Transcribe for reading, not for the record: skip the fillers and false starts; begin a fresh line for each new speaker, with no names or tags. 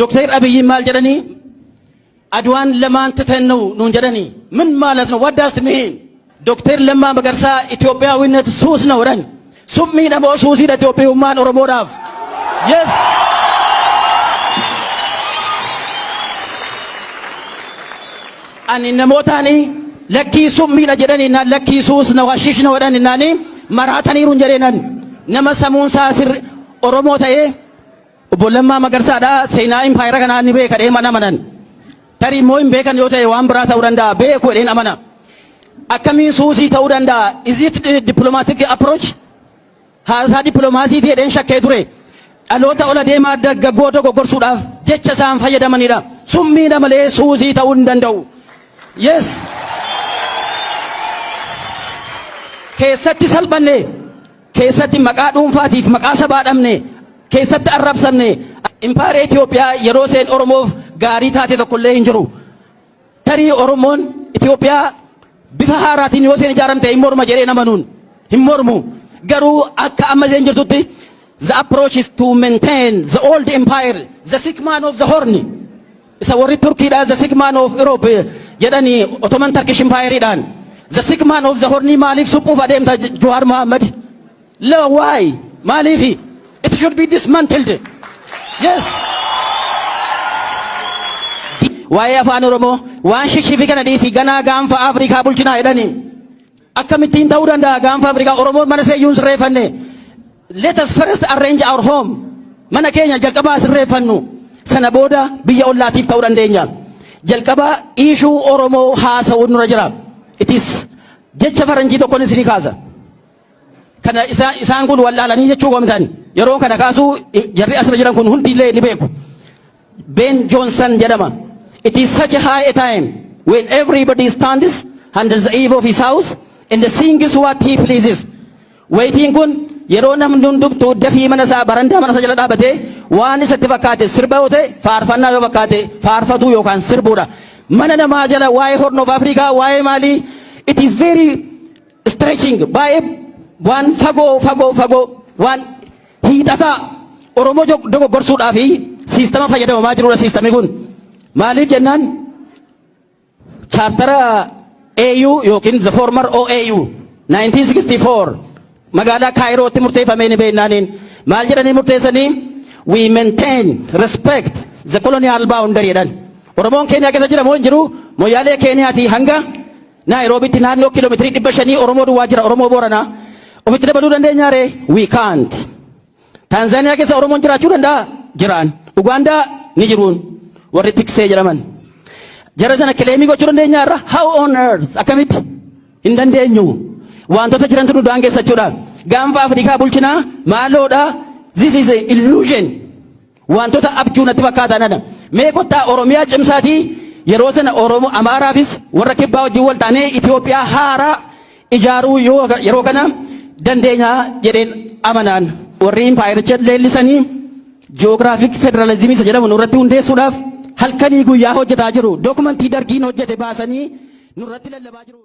ዶክተር አብይ ማል ጀደኒ አድዋን ለማን ትተን ነው ኑን ጀደኒ ምን ማለት ነው? ወዳስት ምን ዶክተር ለማ መገርሳ ኢትዮጵያዊነት ሱስ ነው ረን ሱሚ ደሞ ሱሲ ኢትዮጵያውማን ኦሮሞዳፍ yes ani namootani lakki summi da jedhani na lakki suus na washish na wadani nani maratani run jedhenan nama samuun saasir oromoo ta'e obbo Lammaa Magarsaadha seenaa impaayera kanaa ni beeka deema namanan tarii immoo hin beekan yoo ta'e waan biraa ta'uu danda'a beeku jedheen amana akkamiin suusii ta'uu danda'a is it diplomatic approach haasaa dippiloomaasii jedheen shakkee ture dhaloota ola deemaa dargaggoota goggorsuudhaaf jecha isaan fayyadamanidha summiidha malee suusii ta'uu hin danda'u yes keessatti salphanne keessatti maqaa dhuunfaatiif maqaa sabaa dhabne keessatti arrabsamne impaayera Itoophiyaa yeroo seen Oromoof gaarii taate tokkollee hin jiru tarii Oromoon Itoophiyaa bifa haaraatiin yoo seen ijaaramte hin morma jedhee namanuun hin mormu garuu akka amma seen jirtutti the approach is to maintain the old empire the sick man of the horn isa warri Turkiidha the sick man of Europe jedhani Ottoman Turkish Empire dhaan the sick man of the horn maaliif suphuuf adeemta Jawaar Mohammed la why maaliif it should be dismantled yes waa'ee afaan Oromoo waan shishifii kana dhiisii ganaa gaanfa Afrikaa bulchinaa jedhani akkamittiin ta'uu danda'a gaanfa Afrikaa Oromoon mana seeyyuun sirreeffanne let us first arrange our home mana keenya jalqabaa sirreeffannu sana booda biyya ollaatiif ta'uu dandeenya jalqaba ishuu Oromoo haasa'uun nurra jira it is jecha faranjii tokkoon isinii kaasa kana isaan kun wallaalanii jechuu qoomtan yeroo kana kaasuu jarri asirra jiran kun hundillee ni beeku Ben Johnson jedhama it is such a high a time when everybody stands under the eave of his house and sings what he pleases waiting kun yeroo namni hundumtu dafii mana isaa barandaa mana isaa jala dhaabatee waan isatti fakkaate sirba yoo ta'e faarfannaa yoo fakkaate faarfatuu yookaan sirbuudha mana namaa jala waa'ee Horn of Africa waa'ee maalii it is very stretching baay'ee waan fagoo waan hiixataa Oromoo dogoggorsuudhaaf siistama fayyadamamaa jirudha siistamni kun maaliif jennaan chaartara AU yookiin the former OAU 1964 magaalaa Kaayirootti murteeffamee ni beeknaaniin maal jedhanii murteessanii we maintain respect the colonial boundary jedhan Oromoon Keeniyaa keessa jira moo hin jiru Moyaalee Keeniyaatii hanga Naayiroobitti naannoo kiiloomeetirii 500 Oromoo duwwaa jira Oromoo Booranaa ofitti dabaluu dandeenyaare we can't Tanzaaniyaa keessa Oromoon jiraachuu danda'a jiraan Ugaandaa ni jiruun warri tiksee jedhaman jara sana kileemii gochuu dandeenyaarra how on earth akkamitti hin dandeenyu wantoota jirantu nu daangeessachuudha gaanfa Afrikaa bulchinaa maaloodha this is an illusion wantoota abjuu natti fakkaataanadha mee kottaa Oromiyaa cimsaatii yeroo sana Oromoo Amaaraafis warra kibbaa wajjin wal taanee Itoophiyaa haaraa ijaaruu yeroo kana dandeenyaa jedheen amanaan warri impaayericha leellisanii ji'oogiraafik federalizimii isa jedhamu nurratti hundeessuudhaaf halkanii guyyaa hojjetaa jiru dookumentii dargiin hojjete baasanii nurratti lallabaa jiru.